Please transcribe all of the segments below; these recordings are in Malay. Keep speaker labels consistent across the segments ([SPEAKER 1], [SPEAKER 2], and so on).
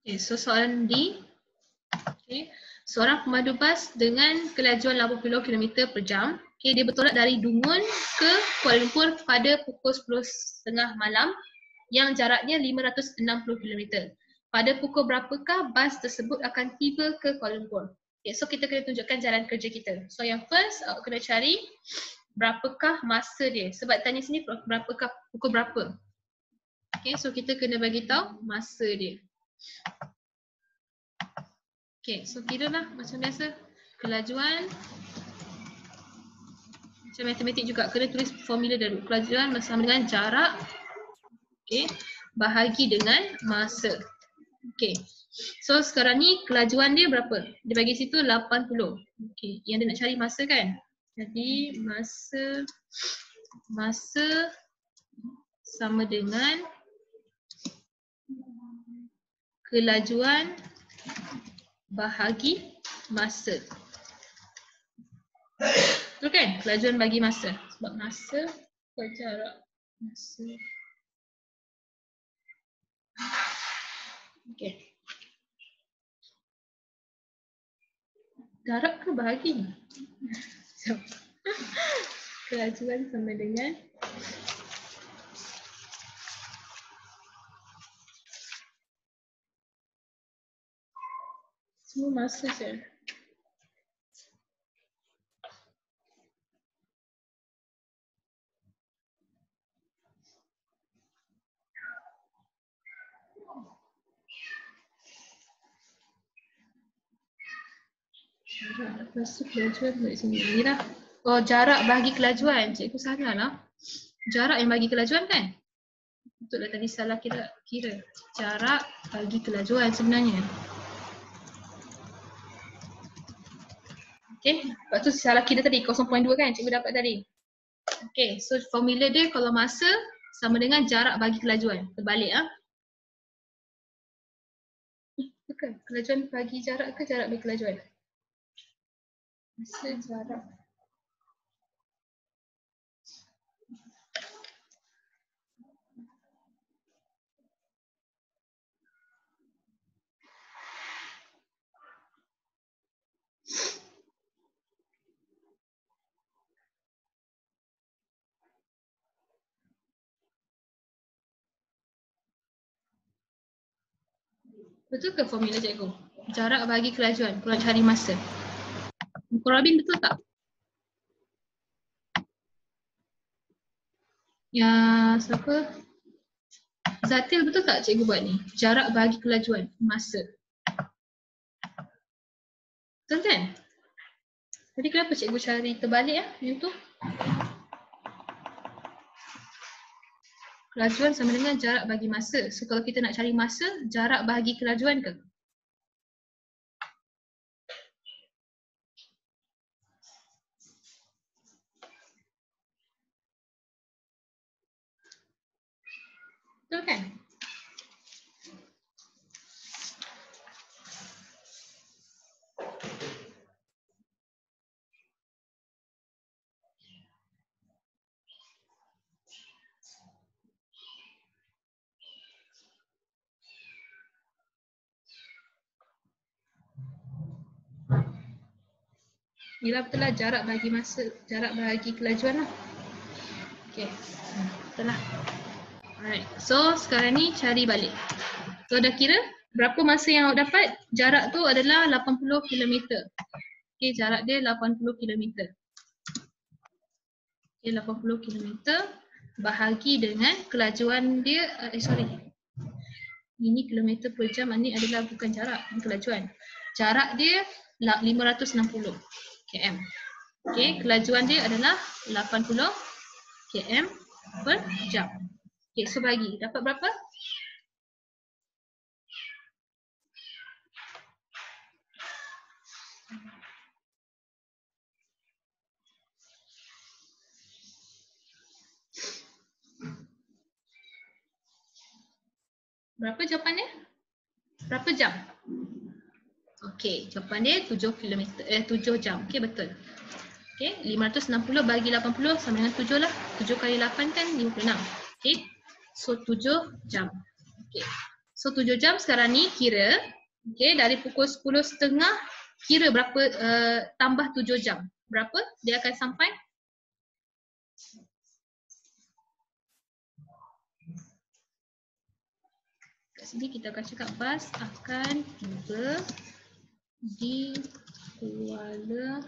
[SPEAKER 1] Okay, so soalan D. Okay. Seorang pemandu bas dengan kelajuan 80 km per jam. Okay, dia bertolak dari Dungun ke Kuala Lumpur pada pukul 10.30 malam yang jaraknya 560 km. Pada pukul berapakah bas tersebut akan tiba ke Kuala Lumpur? Okay, so kita kena tunjukkan jalan kerja kita. So yang first, kena cari berapakah masa dia. Sebab tanya sini berapakah, pukul berapa. Okay, so kita kena bagi tahu masa dia. Okay, so kira lah macam biasa. Kelajuan. Macam matematik juga, kena tulis formula dulu. Kelajuan bersama dengan jarak. Okay, bahagi dengan masa. Okay, so sekarang ni kelajuan dia berapa? Dia bagi situ 80. Okay, yang dia nak cari masa kan? Jadi masa sama dengan kelajuan bahagi masa. Betul kan? Kelajuan bagi masa. Sebab masa ke jarak masa. Okay. Jarak ke bahagi? So, kelajuan sama dengan semua masa je. Jarak lepas tu kelajuan dari sini. Ni lah. Oh, jarak bagi kelajuan. Cikgu salah lah. Jarak yang bagi kelajuan kan? Betul lah tadi salah kira. Jarak bagi kelajuan sebenarnya. Okay, lepas tu salah kira tadi 0.2 kan cikgu dapat tadi. Okay, so formula dia kalau masa sama dengan jarak bagi kelajuan. Terbalik ah. Bukan, kelajuan bagi jarak ke jarak bagi kelajuan? Masa jarak. Betul ke formula cikgu? Jarak bagi kelajuan, kalau cari masa. Robin betul tak? Ya, siapa? Zatil betul tak cikgu buat ni? Jarak bagi kelajuan, masa. Betul kan? Tadi kenapa cikgu cari terbalik yang tu? Kelajuan sama dengan jarak bagi masa. So kalau kita nak cari masa, jarak bagi kelajuan ke? Betul kan? Yelah betul lah jarak bagi masa, jarak bagi kelajuan lah. Okay, betul lah. Alright, so sekarang ni cari balik. So dah kira berapa masa yang awak dapat? Jarak tu adalah 80 km. Okay, jarak dia 80 km. Okay, 80 km bahagi dengan kelajuan dia, ini kilometer per jam, ni adalah bukan jarak, ini kelajuan. Jarak dia 560 km. Okay, kelajuan dia adalah 80 km per jam. Okay, so bagi, dapat berapa? Berapa jawapannya? Berapa jam? Okay, jawapan dia 7 jam. Okay, betul. Okay, 560 bagi 80 sama dengan 7 lah. 7 kali 8 kan 56. Okay, so 7 jam. Okay, So 7 jam sekarang ni kira, okay, dari pukul 10.30 kira berapa tambah 7 jam. Berapa dia akan sampai? Kat sini kita akan cakap bas akan tiba di Kuala.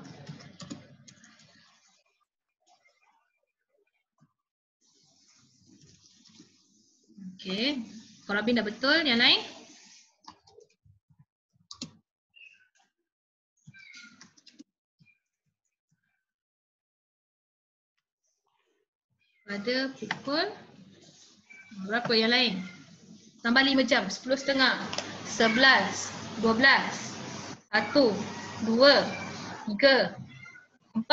[SPEAKER 1] Okay, Korabin dah betul, yang lain? Pada pukul berapa yang lain? Tambah 5 jam, 10.30, 11, 12, 1, 2, 3, 4,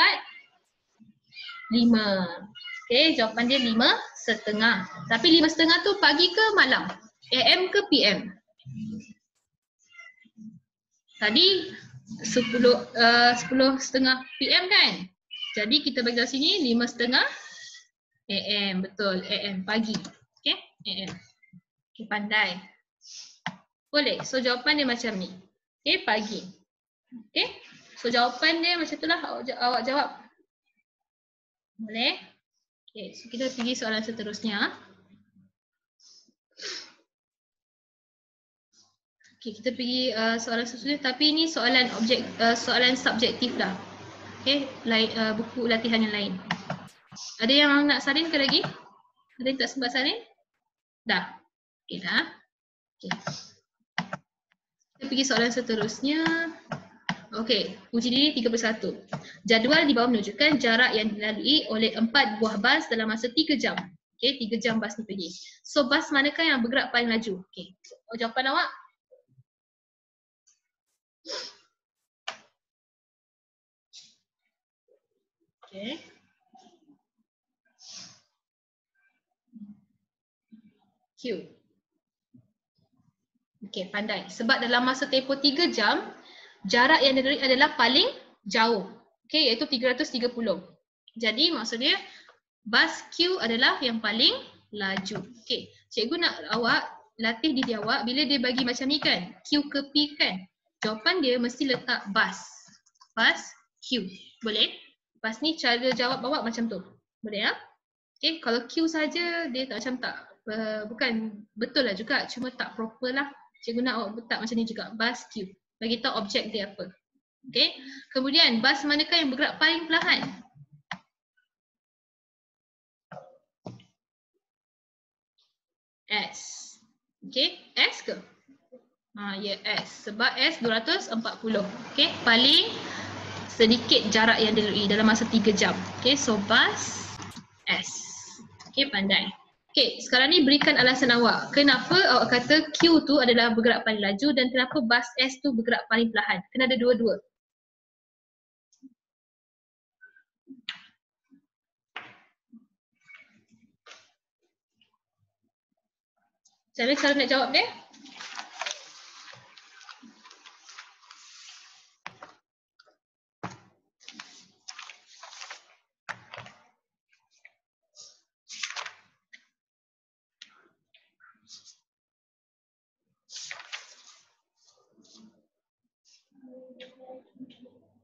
[SPEAKER 1] 5. Okay, jawapan dia 5.30. Tapi 5.30 tu pagi ke malam? AM ke PM? Tadi 10.30 PM kan? Jadi kita bagi tahu sini 5.30 AM. Betul, AM pagi. Okay, AM. Okay, pandai. Boleh. So jawapan dia macam ni. Okay, pagi. Okay. So jawapan dia macam itulah awak jawab. Boleh? Okay, so kita pergi soalan seterusnya. Okay, kita pergi soalan seterusnya, tapi ini soalan soalan subjektif dah. Okay, buku latihan yang lain. Ada yang nak salin ke lagi? Ada yang tak sempat salin? Dah. Okay, dah. Okay. Kita pergi soalan seterusnya. Okey, uji diri 31. Jadual di bawah menunjukkan jarak yang dilalui oleh 4 buah bas dalam masa 3 jam. Okey, 3 jam bas ni pergi. So, bas manakah yang bergerak paling laju? Okey, jawapan awak? Okey. Q. Okey, pandai. Sebab dalam masa tempoh 3 jam, jarak yang dilalui adalah paling jauh. Okey, iaitu 330. Jadi maksudnya bas Q adalah yang paling laju. Okey, cikgu nak awak latih diri awak bila dia bagi macam ni kan, Q ke P kan. Jawapan dia mesti letak bas. Bas Q. Boleh? Lepas ni cara jawab awak macam tu. Boleh ya? Okey, kalau Q saja dia tak macam tak bukan betul lah juga, cuma tak proper lah. Cikgu nak awak letak macam ni juga, bas Q. Bagi tahu objek dia apa. Okey. Kemudian bas manakah yang bergerak paling perlahan? S. Okey, S ke? Ya, S. Sebab S 240. Okey, paling sedikit jarak yang dilalui dalam masa 3 jam. Okey, so bas S. Okey, pandai. Okey, sekarang ni berikan alasan awak. Kenapa awak kata Q tu adalah bergerak paling laju dan kenapa bas S tu bergerak paling perlahan? Kena ada dua-dua. Cara nak jawab dia?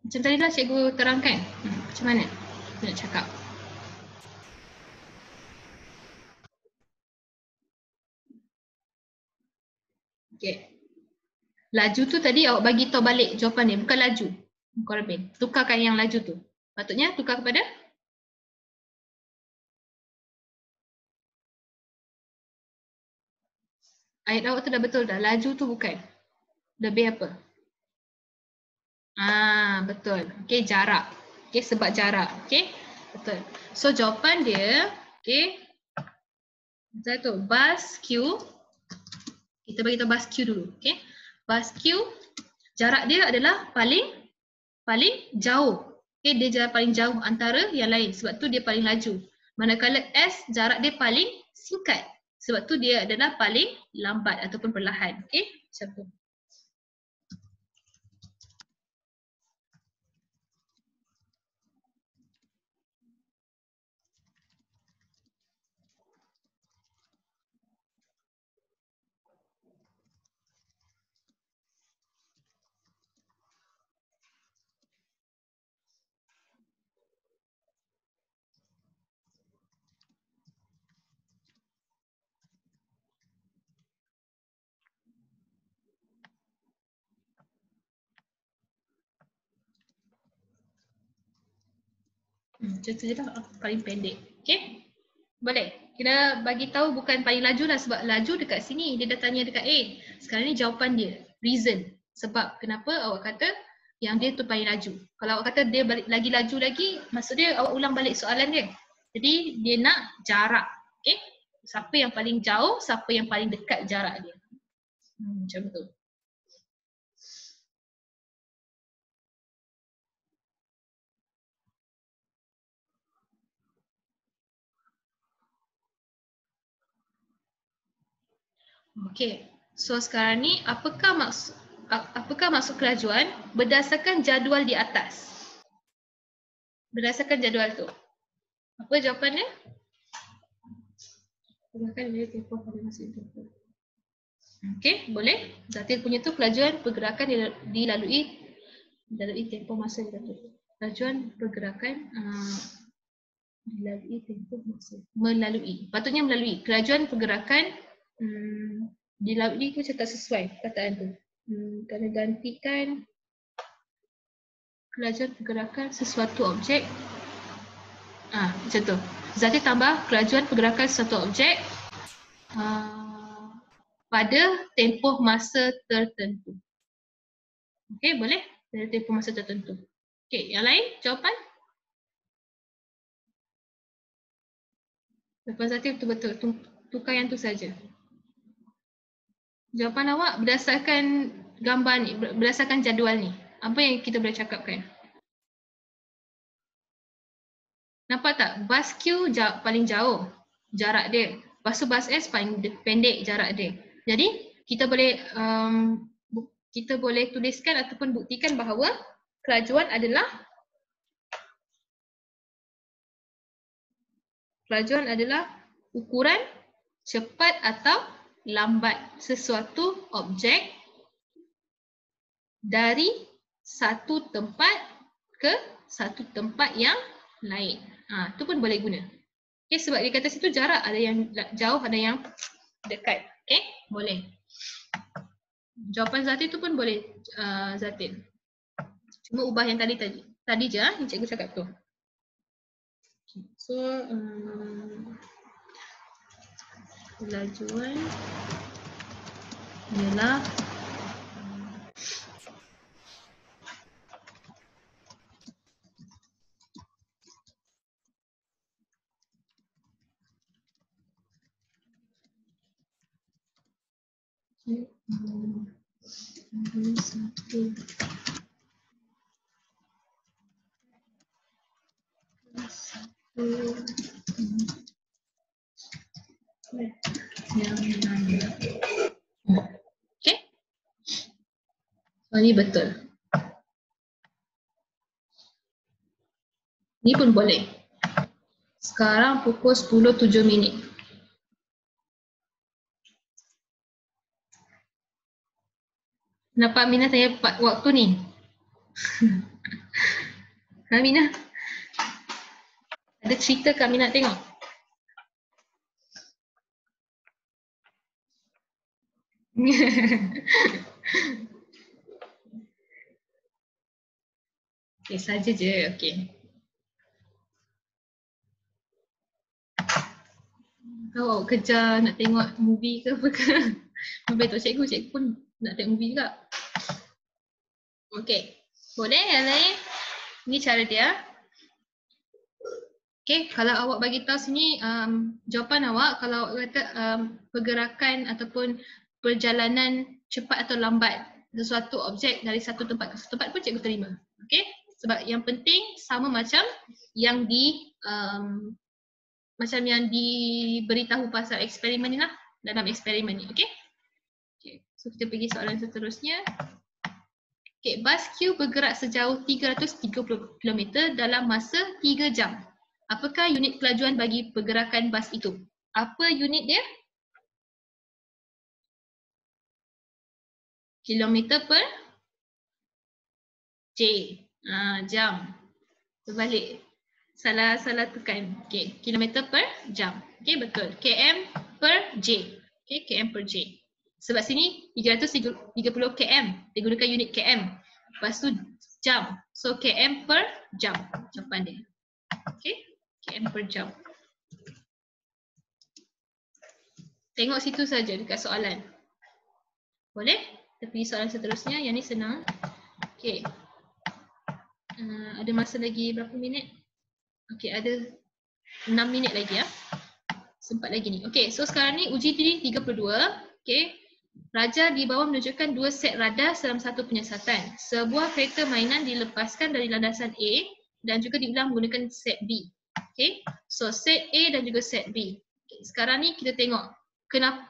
[SPEAKER 1] Macam tadi lah cikgu terangkan. Macam mana? Nak cakap. Okey. Laju tu tadi awak bagi tahu balik jawapan dia, bukan laju. Korabin. Tukarkan yang laju tu. Patutnya tukar kepada? Ayat awak tu dah betul dah. Laju tu bukan. Lebih apa? Betul. Okey, jarak. Okey, sebab jarak. Okey, betul. So jawapan dia, okey. Betul tu. Bas Q. Kita bagi tahu bas Q dulu. Okey. Bas Q, jarak dia adalah paling jauh. Okey, dia jarak paling jauh antara yang lain. Sebab tu dia paling laju. Manakala S, jarak dia paling singkat. Sebab tu dia adalah paling lambat ataupun perlahan. Okey, macam tu. Macam tu je lah, paling pendek. Okay? Boleh? Kita bagi tahu bukan paling laju lah sebab laju dekat sini. Dia dah tanya dekat A. Sekarang ni jawapan dia. Reason. Sebab kenapa awak kata yang dia tu paling laju. Kalau awak kata dia balik, lagi laju lagi, maksud dia awak ulang balik soalan dia. Jadi dia nak jarak. Okay? Siapa yang paling jauh, siapa yang paling dekat jarak dia. Macam tu. Okay. So sekarang ni apakah maksud kelajuan berdasarkan jadual di atas? Berdasarkan jadual tu. Apa jawapannya? Pergerakan dari tempoh pada masa itu. Okey, boleh. Zatil punya tu kelajuan pergerakan dilalui tempoh masa itu. Kelajuan pergerakan dilalui tempoh masa. Melalui. Patutnya melalui. Kelajuan pergerakan dilalui tu macam tak sesuai kataan tu. Kena gantikan kelajuan pergerakan sesuatu objek. Macam tu. Zatil tambah kelajuan pergerakan sesuatu objek pada tempoh masa tertentu. Okey, boleh? Pada tempoh masa tertentu. Okey, yang lain jawapan? Jawapan Zatil betul-betul. Tukar yang tu saja. Jawapan awak berdasarkan gambar ni, berdasarkan jadual ni. Apa yang kita boleh cakapkan? Nampak tak? Bas Q paling jauh jarak dia. Lepas tu bas S paling pendek jarak dia. Jadi kita boleh tuliskan ataupun buktikan bahawa kelajuan adalah ukuran cepat atau lambat sesuatu objek dari satu tempat ke satu tempat yang lain. Tu pun boleh guna. Okay, sebab dia kata situ jarak ada yang jauh, ada yang dekat. Okay, boleh. Jawapan Zatil tu pun boleh, Zatil. Cuma ubah yang tadi je yang cikgu cakap tu. So, kelajuan ialah okay. So, ini betul. Ini pun boleh. Sekarang pukul 10.07. Kenapa Aminah tanya waktu ni? Aminah, ada cerita ke Aminah tengok? Okay, saja je. Okay. Kau kerja nak tengok movie ke apa ke? Habis tu cikgu pun nak tengok movie juga. Okay. Boleh yang lain? Ini cara dia. Okay, kalau awak bagi tahu sini jawapan awak, kalau awak kata pergerakan ataupun perjalanan cepat atau lambat sesuatu objek dari satu tempat ke satu tempat pun cikgu terima. Okay, sebab yang penting sama macam yang diberitahu pasal eksperimen ni lah, dalam eksperimen ni. Okay, so kita pergi soalan seterusnya. Okay, bas Q bergerak sejauh 330 km dalam masa 3 jam. Apakah unit kelajuan bagi pergerakan bas itu? Apa unit dia? Kilometer per J. Jam. Terbalik. Salah tekan. Okay, kilometer per jam. Okay, betul. km per J. Okay, km per J. Sebab sini 330 km. Dia gunakan unit km. Lepas tu jam. So km per jam. Jawapan dia. Okay, km per jam. Tengok situ saja dekat soalan. Boleh? Kita pergi soalan seterusnya. Yang ni senang. Okay. Ada masa lagi berapa minit? Okay, ada 6 minit lagi ya. Sempat lagi ni. Okay, so sekarang ni uji diri 32. Okay. Raja di bawah menunjukkan 2 set radar dalam satu penyiasatan. Sebuah kereta mainan dilepaskan dari landasan A dan juga diulang menggunakan set B. Okay. So set A dan juga set B. Okay. Sekarang ni kita tengok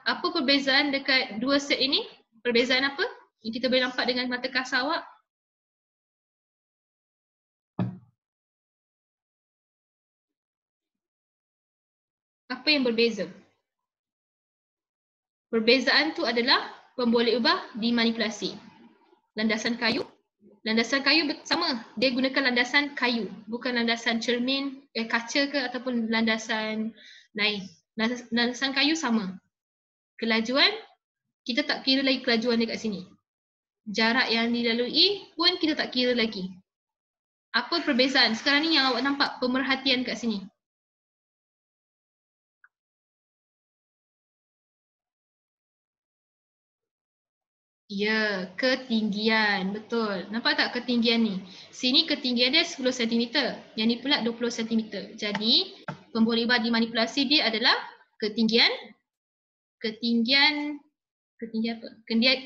[SPEAKER 1] apa perbezaan dekat dua set ini? Perbezaan apa? Yang kita boleh nampak dengan mata kasar awak. Apa yang berbeza? Perbezaan tu adalah pemboleh ubah dimanipulasi. Landasan kayu sama. Dia gunakan landasan kayu, bukan landasan cermin, kaca ke ataupun landasan lain. Landasan kayu sama. Kelajuan, kita tak kira lagi kelajuan dekat sini. Jarak yang dilalui pun kita tak kira lagi. Apa perbezaan? Sekarang ni yang awak nampak pemerhatian kat sini. Ya, ketinggian. Betul. Nampak tak ketinggian ni? Sini ketinggian dia 10 cm. Yang ni pula 20 cm. Jadi, pemboleh ubah dimanipulasi dia adalah ketinggian apa?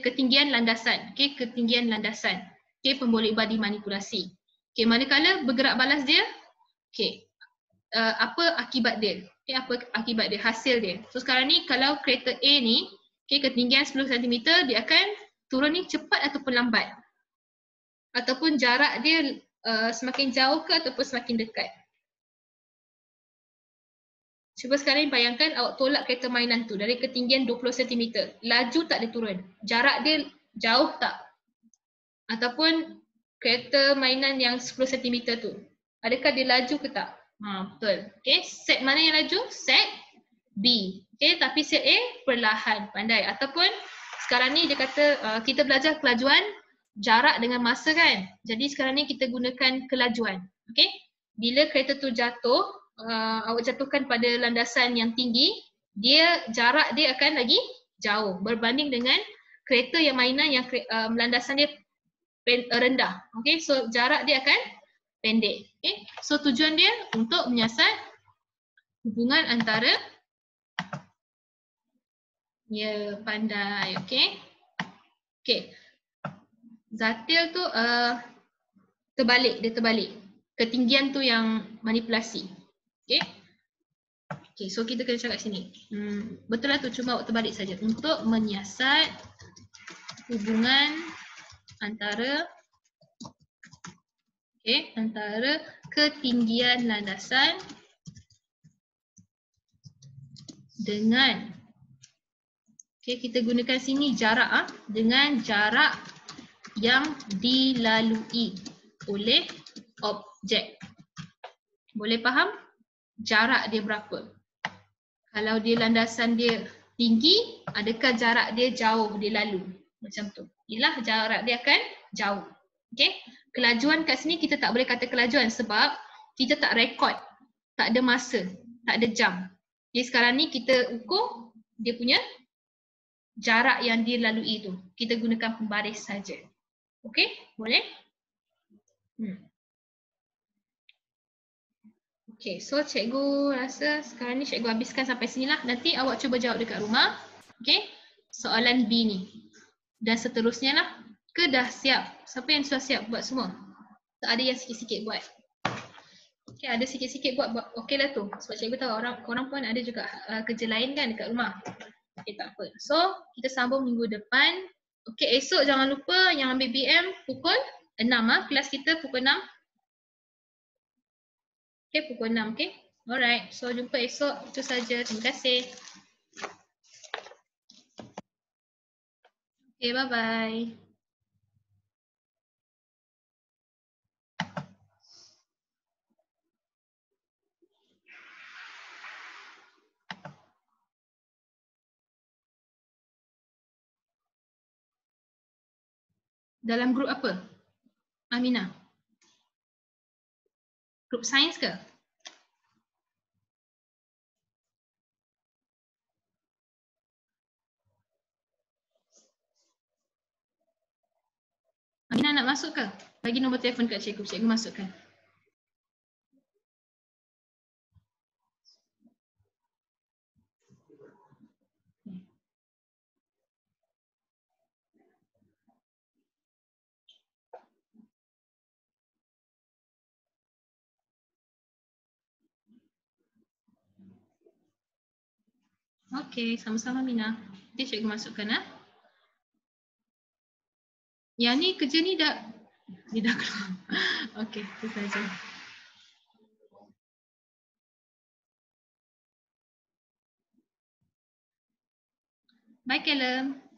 [SPEAKER 1] Ketinggian landasan. Okey, ketinggian landasan. Okey, pemboleh ubah dimanipulasi. Okey, manakala bergerak balas dia, okey. Apa akibat dia? Okey, apa akibat dia? Hasil dia. So sekarang ni kalau kereta A ni, okey, ketinggian 10 cm, dia akan turun ni cepat ataupun lambat. Ataupun jarak dia semakin jauh ke ataupun semakin dekat. Cuba sekarang bayangkan awak tolak kereta mainan tu dari ketinggian 20 cm. Laju tak dia turun? Jarak dia jauh tak? Ataupun kereta mainan yang 10 cm tu, adakah dia laju ke tak? Betul. Okay, set mana yang laju? Set B. Okay, tapi set A perlahan, pandai. Ataupun sekarang ni dia kata kita belajar kelajuan jarak dengan masa kan. Jadi sekarang ni kita gunakan kelajuan. Okay, bila kereta tu jatuh, awak jatuhkan pada landasan yang tinggi, jarak dia akan lagi jauh berbanding dengan kereta yang mainan yang landasan dia rendah. Okay, so jarak dia akan pendek. Okay, so tujuan dia untuk menyiasat hubungan antara pandai. Okay. Okay. Zatil tu terbalik. Ketinggian tu yang manipulasi. Okay. Okay, so kita kena cakap sini. Betul lah tu, cuma awak terbalik saja. Untuk menyiasat hubungan antara antara ketinggian landasan dengan kita gunakan sini jarak dengan jarak yang dilalui oleh objek. Boleh faham? Jarak dia berapa? Kalau dia landasan dia tinggi, adakah jarak dia jauh dia lalu? Macam tu. Ialah jarak dia akan jauh. Okay? Kelajuan kat sini kita tak boleh kata kelajuan sebab kita tak rekod. Tak ada masa, tak ada jam. Jadi sekarang ni kita ukur dia punya jarak yang dia lalui tu. Kita gunakan pembaris saja. Okey? Boleh? Okey, so cikgu rasa sekarang ni cikgu habiskan sampai sinilah. Nanti awak cuba jawab dekat rumah. Okey? Soalan B ni. Dan seterusnya lah. Ke dah siap? Siapa yang sudah siap buat semua? Tak ada yang sikit-sikit buat. Okey, ada sikit-sikit buat okey lah tu. Sebab cikgu tahu korang pun ada juga kerja lain kan dekat rumah. Okay, tak apa. So, kita sambung minggu depan. Okay, esok jangan lupa yang ambil BM pukul 6 kelas kita pukul 6. Okay, pukul 6, okay? Alright, so jumpa esok. Itu saja. Terima kasih. Okay, bye-bye. Dalam grup apa? Aminah? Grup sains ke? Aminah nak masuk ke? Bagi nombor telefon kat cikgu, cikgu masukkan. Okey, sama-sama Mina. Nanti cikgu masukkan ya. Yang ni kerja ni dah keluar. Okey, itu saja. Bye Callum.